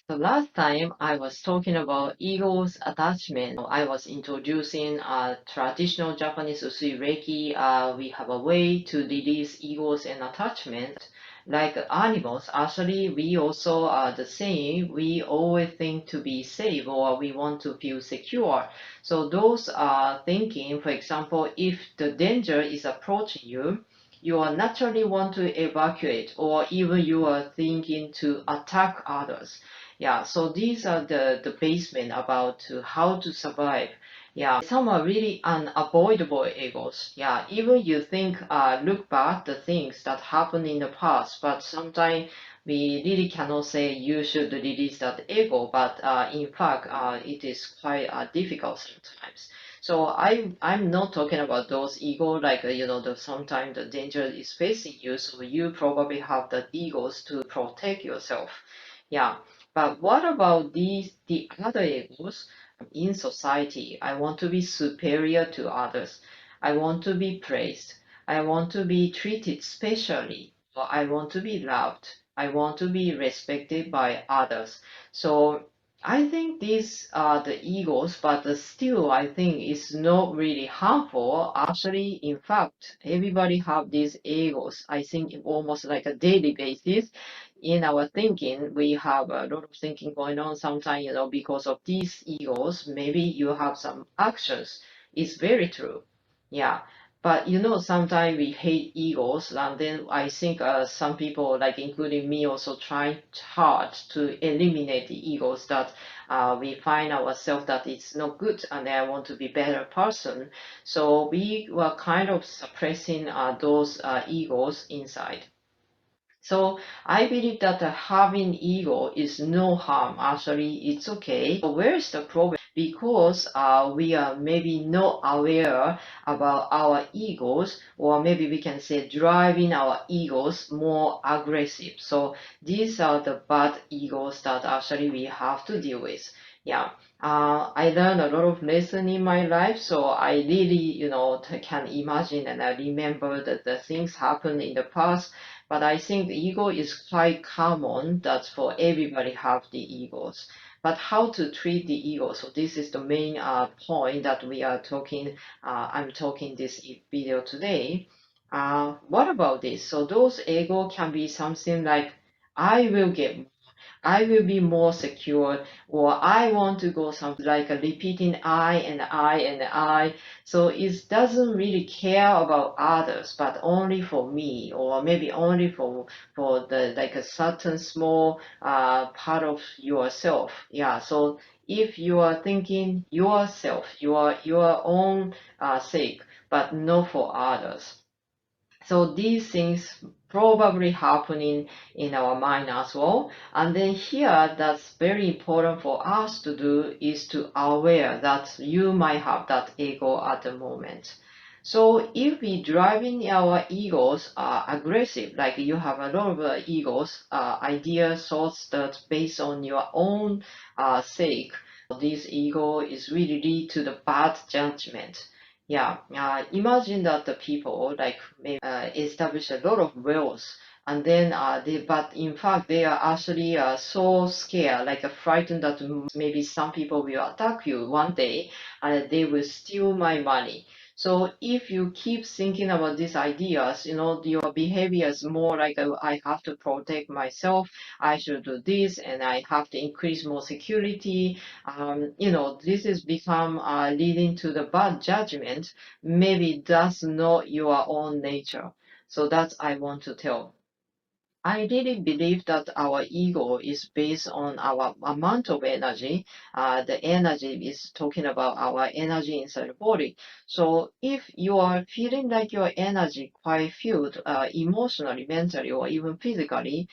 The last time I was talking about ego's attachment, I was introducing traditional Japanese Usui Reiki. We have a way to release egos and attachment. Like animals, actually, we also are the same. We always think to be safe or we want to feel secure. So those are thinking, for example, if the danger is approaching you, you are naturally want to evacuate or even you are thinking to attack others. Yeah, so these are the basement about how to survive. Yeah, some are really unavoidable egos. Yeah, even you think, look back the things that happened in the past, but sometimes we really cannot say you should release that ego, but in fact, it is quite difficult sometimes. So I'm not talking about those ego like the sometimes the danger is facing you, so you probably have the egos to protect yourself. Yeah, but what about the other egos in society? I want to be superior to others. I want to be praised. I want to be treated specially. Or I want to be loved. I want to be respected by others. So I think these are the egos, but still I think it's not really harmful. Actually, in fact, everybody have these egos. I think almost like a daily basis in our thinking, we have a lot of thinking going on sometimes, because of these egos, maybe you have some actions. It's very true. Yeah. But sometimes we hate egos, and then I think some people, like including me, also try hard to eliminate the egos that we find ourselves that it's not good, and I want to be better person. So we were kind of suppressing those egos inside. So I believe that having ego is no harm. Actually, it's okay. So where is the problem? Because we are maybe not aware about our egos, or maybe we can say driving our egos more aggressive. So these are the bad egos that actually we have to deal with. Yeah. I learned a lot of lesson in my life, so I really, can imagine and I remember that the things happened in the past, but I think ego is quite common that for everybody have the egos. But how to treat the ego? So this is the main point that we are talking. I'm talking this video today. What about this? So those ego can be something like, I will get I will be more secure, or I want to go something like a repeating I and I and I. So it doesn't really care about others, but only for me, or maybe only for the like a certain small part of yourself. Yeah. So if you are thinking yourself, your own sake, but not for others. So these things probably happening in our mind as well. And then here, that's very important for us to do is to aware that you might have that ego at the moment. So if we driving our egos aggressive, like you have a lot of egos, ideas, thoughts that based on your own sake, this ego is really lead to the bad judgment. Yeah, imagine that the people like maybe establish a lot of wealth, and then but in fact they are actually so scared, like frightened that maybe some people will attack you one day, and they will steal my money. So if you keep thinking about these ideas, your behavior is more like I have to protect myself, I should do this, and I have to increase more security. This has become leading to the bad judgment. Maybe that's not your own nature. So that's I want to tell. I really believe that our ego is based on our amount of energy. The energy is talking about our energy inside the body. So if you are feeling like your energy quite filled, emotionally, mentally, or even physically,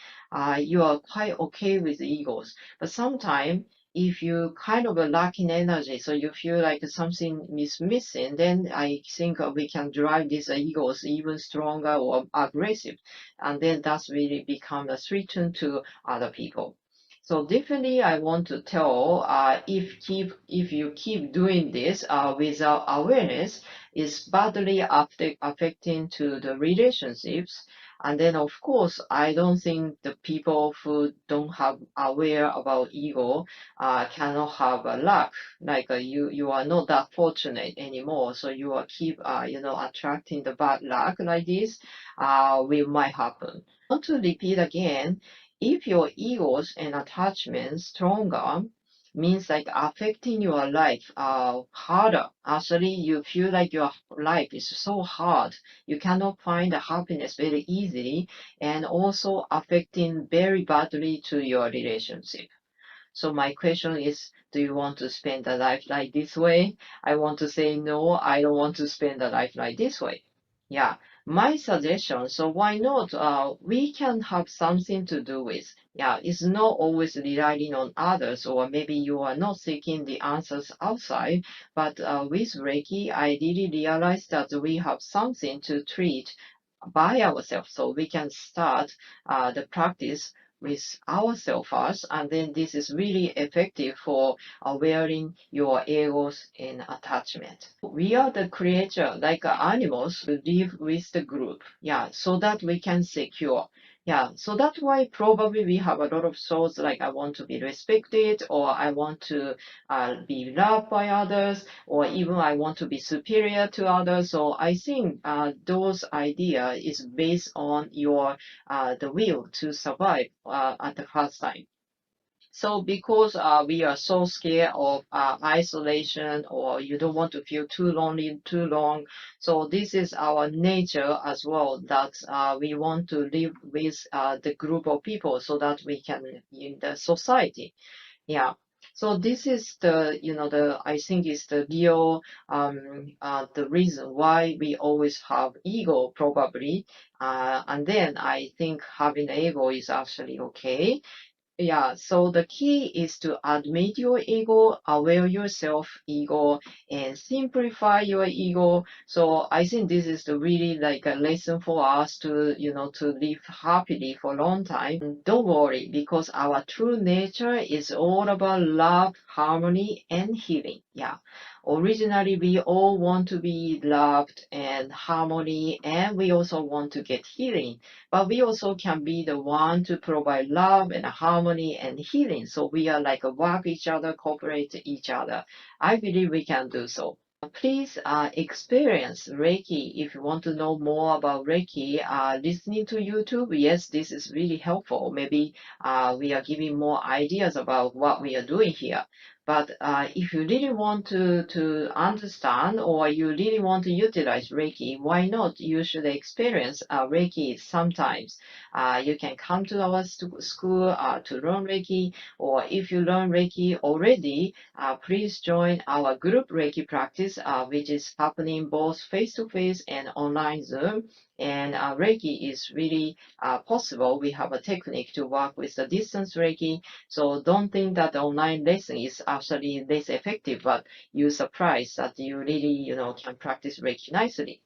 you are quite okay with the egos. But sometimes if you kind of lacking energy, so you feel like something is missing, then I think we can drive these egos even stronger or aggressive, and then that's really become a threat to other people. So definitely, I want to tell if you keep doing this without awareness, it's badly affecting to the relationships. And then, of course, I don't think the people who don't have aware about ego cannot have a luck. Like you are not that fortunate anymore, so you are keep attracting the bad luck like this. Will might happen. I want to repeat again. If your egos and attachments stronger, means like affecting your life harder. Actually, you feel like your life is so hard. You cannot find the happiness very easily, and also affecting very badly to your relationship. So my question is, do you want to spend a life like this way? I want to say no, I don't want to spend a life like this way. Yeah, my suggestion. So why not? We can have something to do with. Yeah, it's not always relying on others, or maybe you are not seeking the answers outside. But with Reiki, I really realized that we have something to treat by ourselves, so we can start the practice with ourselves first, and then this is really effective for awareing your egos and attachment. We are the creature, like animals, who live with the group, yeah, so that we can secure. Yeah, so that's why probably we have a lot of thoughts like I want to be respected, or I want to be loved by others, or even I want to be superior to others. So I think those idea is based on your the will to survive at the first time. So because we are so scared of isolation, or you don't want to feel too lonely too long, so this is our nature as well, that we want to live with the group of people so that we can in the society. Yeah. So this is the, I think is the real, the reason why we always have ego probably. And then I think having ego is actually okay. Yeah, so the key is to admit your ego, aware yourself ego, and simplify your ego. So I think this is the really like a lesson for us to, to live happily for a long time. Don't worry, because our true nature is all about love, harmony, and healing. Yeah. Originally, we all want to be loved and harmony, and we also want to get healing, but we also can be the one to provide love and harmony and healing. So we are like a work each other, cooperate each other. I believe we can do so. Please experience Reiki. If you want to know more about Reiki, listening to YouTube, yes, this is really helpful. Maybe we are giving more ideas about what we are doing here. But if you really want to understand, or you really want to utilize Reiki, why not? You should experience Reiki sometimes. You can come to our school to learn Reiki, or if you learn Reiki already, please join our group Reiki practice, which is happening both face-to-face and online Zoom. And Reiki is really possible. We have a technique to work with the distance Reiki. So don't think that the online lesson is actually less effective, but you're surprised that you really, can practice Reiki nicely.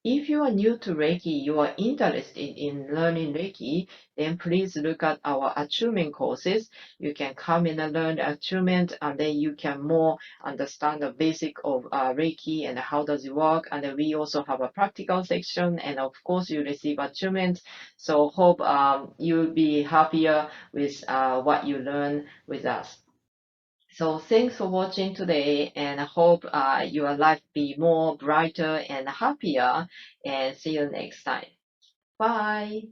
If you are new to Reiki, you are interested in learning Reiki, then please look at our attunement courses. You can come in and learn attunement, and then you can more understand the basic of Reiki and how does it work. And then we also have a practical section, and of course you receive attunement. So hope you'll be happier with what you learn with us. So thanks for watching today, and I hope your life be more brighter and happier, and see you next time. Bye.